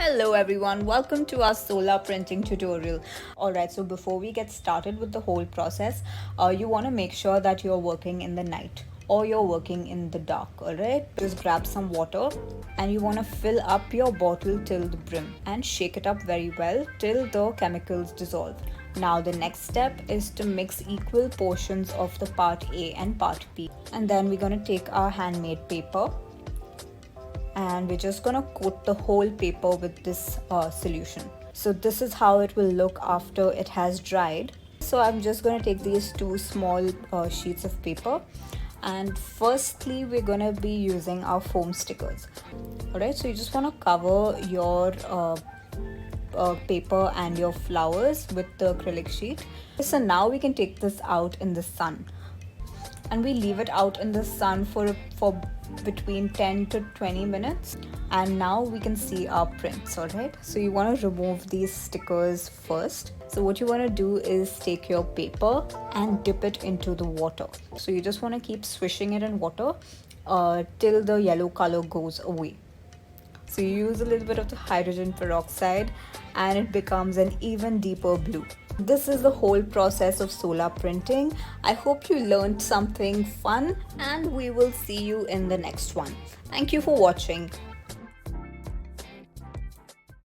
Hello everyone, welcome to our solar printing tutorial. Alright, so before we get started with the whole process, you want to make sure that you're working in the night or you're working in the dark. Alright, just grab some water and you want to fill up your bottle till the brim and shake it up very well till the chemicals dissolve. Now the next step is to mix equal portions of the part A and part B, and then we're going to take our handmade paper and we're just gonna coat the whole paper with this solution. So this is how it will look after it has dried. So I'm just gonna take these two small sheets of paper, and firstly we're gonna be using our foam stickers. Alright, so you just want to cover your paper and your flowers with the acrylic sheet. So now we can take this out in the sun, and we leave it out in the sun for between 10 to 20 minutes, and now we can see our prints. Alright, so you want to remove these stickers first. So what you want to do is take your paper and dip it into the water. So you just want to keep swishing it in water till the yellow color goes away. So you use a little bit of the hydrogen peroxide and it becomes an even deeper blue. This is the whole process of solar printing. I hope you learned something fun, and we will see you in the next one. Thank you for watching.